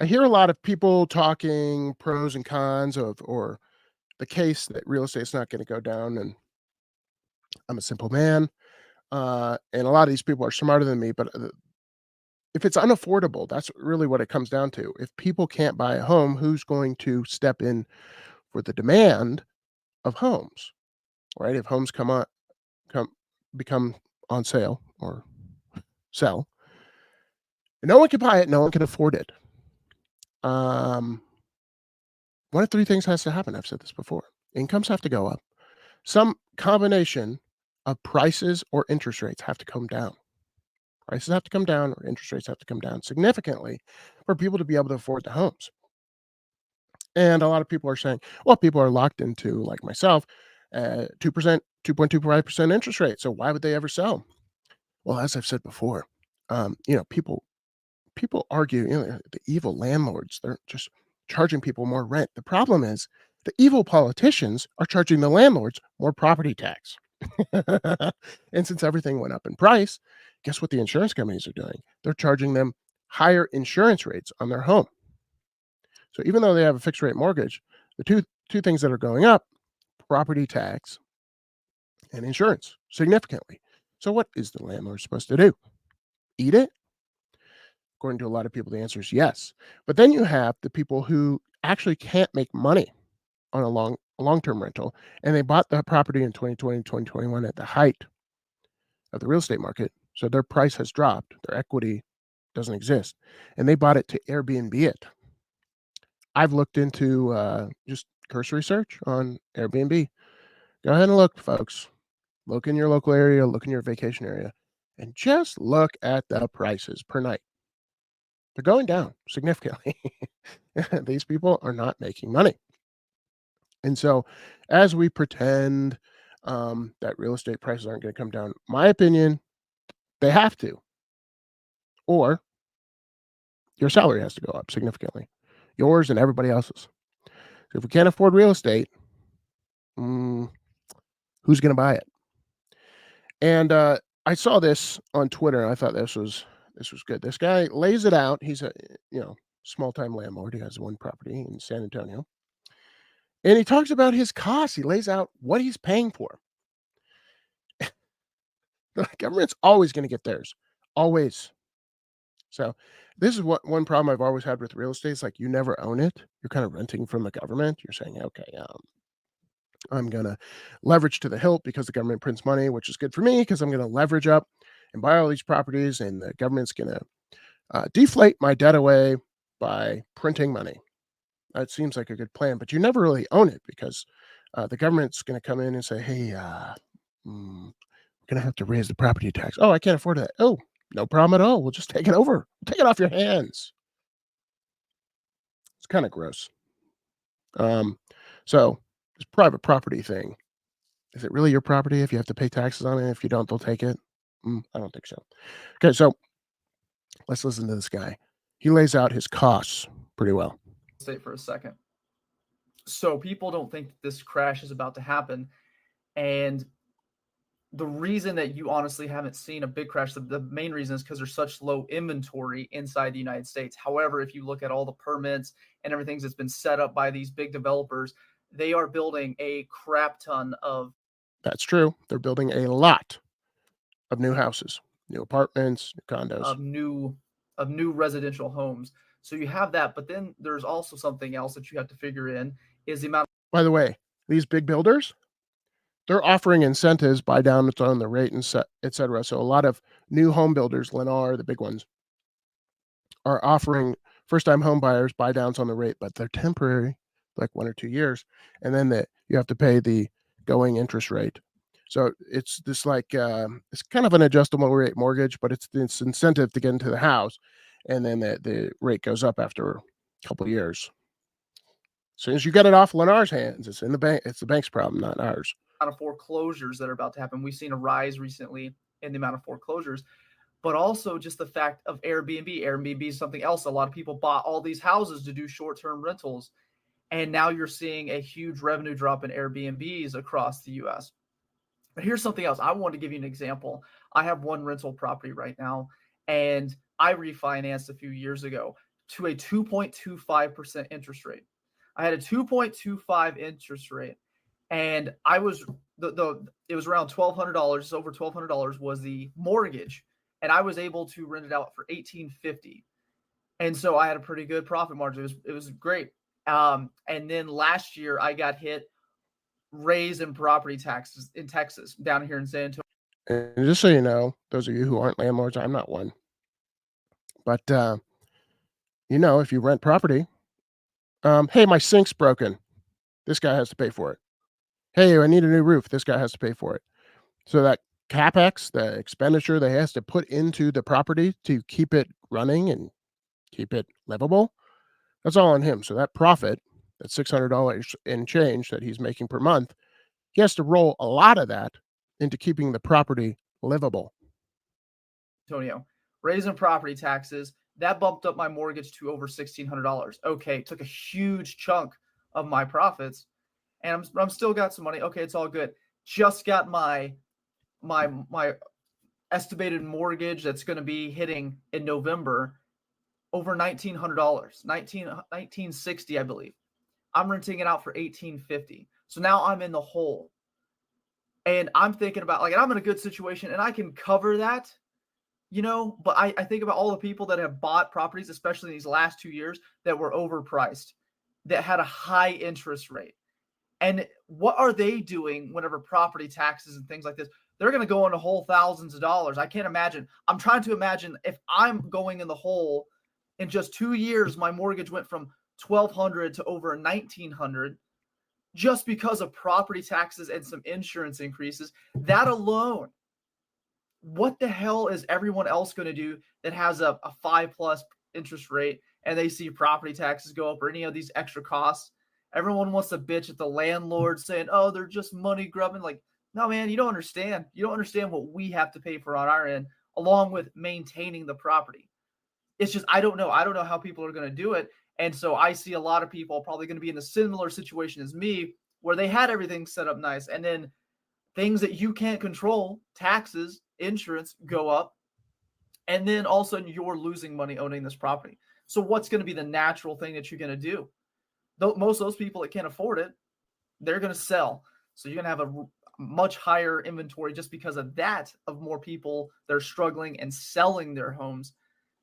I hear a lot of people talking pros and cons of or the case that real estate's not gonna go down, and I'm a simple man, and a lot of these people are smarter than me, but, if it's unaffordable, that's really what it comes down to. If people can't buy a home, who's going to step in for the demand of homes, right? If homes come become on sale or sell, no one can buy it, no one can afford it. Um, one of 3 things has to happen, I've said this before. Incomes have to go up. Some combination of prices or interest rates have to come down. Prices have to come down or interest rates have to come down significantly for people to be able to afford the homes. And a lot of people are saying, well, people are locked into, like myself, 2%, 2.25% interest rate. So why would they ever sell? Well, as I've said before, people argue, the evil landlords, they're just charging people more rent. The problem is the evil politicians are charging the landlords more property tax. And since everything went up in price, guess what the insurance companies are doing? They're charging them higher insurance rates on their home. So even though they have a fixed rate mortgage, the two things that are going up, property tax and insurance significantly. So what is the landlord supposed to do? Eat it? According to a lot of people, the answer is yes. But then you have the people who actually can't make money on a long-term rental, and they bought the property in 2020, 2021 at the height of the real estate market. So their price has dropped, their equity doesn't exist, and they bought it to Airbnb it. I've looked into just cursory search on Airbnb. Go ahead and look, folks. Look in your local area, look in your vacation area, and just look at the prices per night. They're going down significantly. These people are not making money. And so, as we pretend that real estate prices aren't going to come down, my opinion, they have to, or your salary has to go up significantly, yours and everybody else's. So if we can't afford real estate, who's going to buy it? And I saw this on Twitter. And I thought this was good. This guy lays it out. He's a small time landlord. He has one property in San Antonio, and he talks about his costs. He lays out what he's paying for. The government's always going to get theirs, always. So this is what one problem I've always had with real estate is like you never own it. You're kind of renting from the government. You're saying, okay, I'm gonna leverage to the hilt because the government prints money, which is good for me because I'm gonna leverage up and buy all these properties, and the government's gonna deflate my debt away by printing money. That seems like a good plan, but you never really own it because the government's gonna come in and say, hey, we're gonna have to raise the property tax. Oh, I can't afford that. Oh, no problem at all. We'll just take it over. Take it off your hands. It's kind of gross. So this private property thing, is it really your property if you have to pay taxes on it? If you don't, they'll take it. I don't think so. Okay, so let's listen to this guy. He lays out his costs pretty well. Stay for a second. So people don't think this crash is about to happen, and the reason that you honestly haven't seen a big crash, the main reason is because there's such low inventory inside the United States. However, if you look at all the permits and everything that's been set up by these big developers, they are building a crap ton of. That's true. They're building a lot of new houses, new apartments, new condos, of new residential homes. So you have that, but then there's also something else that you have to figure in is the amount. By the way, these big builders, they're offering incentives, buy down on the rate, and et cetera. So a lot of new home builders, Lennar, the big ones, are offering first-time home buyers buy downs on the rate, but they're temporary, like 1 or 2 years, and then you have to pay the going interest rate. So it's this like it's kind of an adjustable rate mortgage, but it's this incentive to get into the house, and then the rate goes up after a couple of years. As soon as you get it off Lennar's hands, it's in the bank. It's the bank's problem, not ours. Of foreclosures that are about to happen. We've seen a rise recently in the amount of foreclosures, but also just the fact of Airbnb. Airbnb is something else. A lot of people bought all these houses to do short-term rentals, and now you're seeing a huge revenue drop in Airbnbs across the U.S. But here's something else. I want to give you an example. I have one rental property right now, and I refinanced a few years ago. to a 2.25% interest rate. I had a 2.25 interest rate, and I was it was around $1,200, over $1,200 was the mortgage, and I was able to rent it out for $1,850, and so I had a pretty good profit margin. It was great. And then last year I got hit raise in property taxes in Texas, down here in San Antonio. And just so you know, those of you who aren't landlords, I'm not one. But if you rent property, hey, my sink's broken. This guy has to pay for it. Hey, I need a new roof. This guy has to pay for it. So that CapEx, the expenditure that he has to put into the property to keep it running and keep it livable, that's all on him. So that profit, that $600 in change that he's making per month, he has to roll a lot of that into keeping the property livable. Antonio, raising property taxes, that bumped up my mortgage to over $1,600. Okay, took a huge chunk of my profits, and I'm still got some money. Okay, it's all good. Just got my estimated mortgage that's going to be hitting in November over $1,900, $1,960, I believe. I'm renting it out for $1,850. So now I'm in the hole. And I'm thinking about, like, I'm in a good situation and I can cover that, but I think about all the people that have bought properties, especially in these last 2 years, that were overpriced, that had a high interest rate. And what are they doing whenever property taxes and things like this? They're going to go into whole thousands of dollars. I can't imagine. I'm trying to imagine if I'm going in the hole in just 2 years, my mortgage went from $1,200 to over $1,900 just because of property taxes and some insurance increases. That alone, what the hell is everyone else going to do that has a 5+ interest rate and they see property taxes go up or any of these extra costs? Everyone wants to bitch at the landlords saying, oh, they're just money grubbing. Like, no, man, you don't understand. You don't understand what we have to pay for on our end, along with maintaining the property. It's just, I don't know. I don't know how people are going to do it. And so I see a lot of people probably going to be in a similar situation as me, where they had everything set up nice, and then things that you can't control, taxes, insurance, go up, and then all of a sudden you're losing money owning this property. So what's going to be the natural thing that you're going to do? Most of those people that can't afford it, they're going to sell. So you're going to have a much higher inventory just because of that, of more people that are struggling and selling their homes.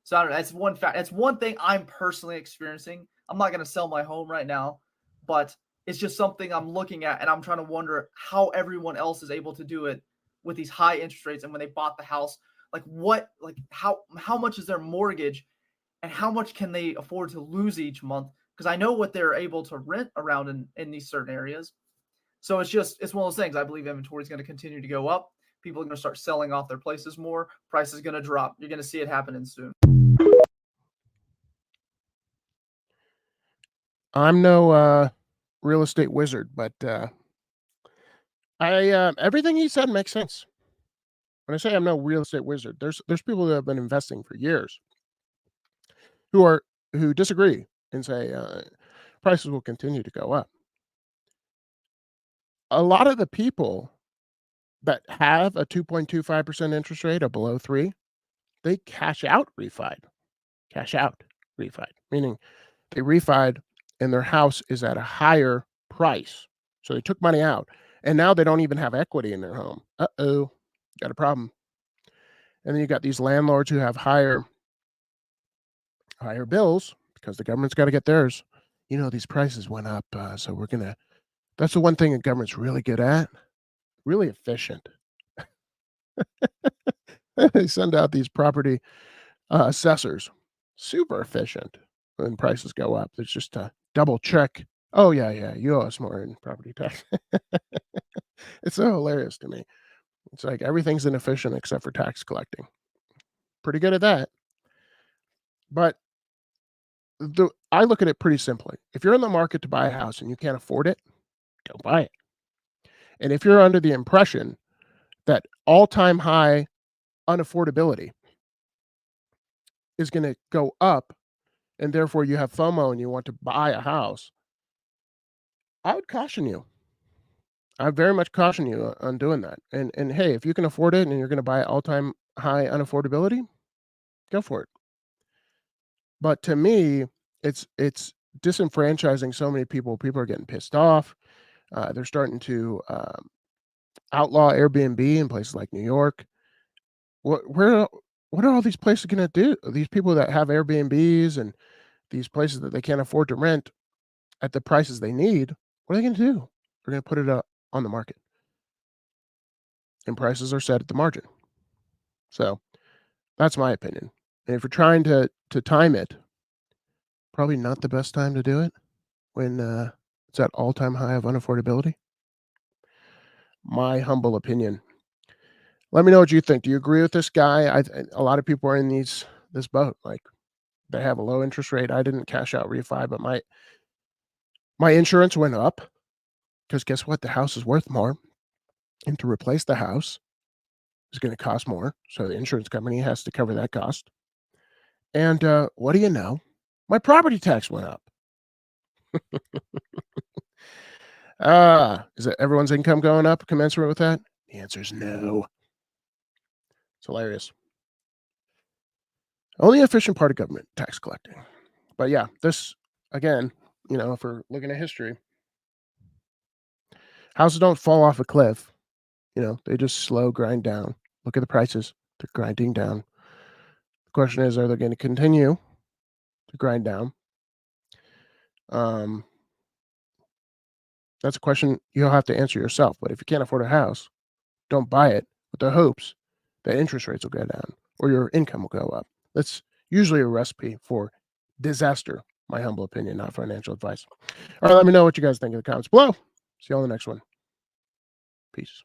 So I don't know. That's one fact. That's one thing I'm personally experiencing. I'm not going to sell my home right now, but it's just something I'm looking at, and I'm trying to wonder how everyone else is able to do it with these high interest rates. And when they bought the house, how much is their mortgage, and how much can they afford to lose each month? Because I know what they're able to rent around in these certain areas. So it's one of those things. I believe inventory is going to continue to go up. People are going to start selling off their places more. Price is going to drop. You're going to see it happening soon. I'm no real estate wizard, but everything he said makes sense. When I say I'm no real estate wizard, there's people that have been investing for years who disagree and say prices will continue to go up. A lot of the people that have a 2.25% interest rate or below 3, they cash out refied. Cash out refied, meaning they refied and their house is at a higher price. So they took money out and now they don't even have equity in their home. Uh-oh, got a problem. And then you got these landlords who have higher bills because the government's got to get theirs. These prices went up, so we're gonna. That's the one thing the government's really good at. Really efficient. They send out these property assessors, super efficient when prices go up. It's just a double check. Oh yeah, you owe us more in property tax. It's so hilarious to me. It's like everything's inefficient except for tax collecting. Pretty good at that. But I look at it pretty simply. If you're in the market to buy a house and you can't afford it, don't buy it. And if you're under the impression that all-time high unaffordability is going to go up and therefore you have FOMO and you want to buy a house, I would caution you. I very much caution you on doing that. And hey, if you can afford it and you're going to buy all-time high unaffordability, go for it. But to me, it's disenfranchising so many people. People are getting pissed off. They're starting to outlaw Airbnb in places like New York. What are all these places gonna do? These people that have Airbnbs and these places that they can't afford to rent at the prices they need, what are they gonna do? They're gonna put it up on the market. And prices are set at the margin. So, that's my opinion. And if you're trying to time it, probably not the best time to do it when, it's at all-time high of unaffordability. My humble opinion. Let me know what you think. Do you agree with this guy? A lot of people are in this boat, like, they have a low interest rate. I didn't cash out refi, but my insurance went up because guess what? The house is worth more, and to replace the house is gonna cost more, so the insurance company has to cover that cost. And, what do you know? My property tax went up. Is it everyone's income going up commensurate with that? The answer is no. It's hilarious. Only efficient part of government, tax collecting. But yeah, this again, if we're looking at history, houses don't fall off a cliff. They just slow grind down. Look at the prices; they're grinding down. The question is, are they going to continue to grind down? That's a question you'll have to answer yourself. But if you can't afford a house, don't buy it with the hopes that interest rates will go down or your income will go up. That's usually a recipe for disaster, my humble opinion, not financial advice. All right, let me know what you guys think in the comments below. See you on the next one. Peace.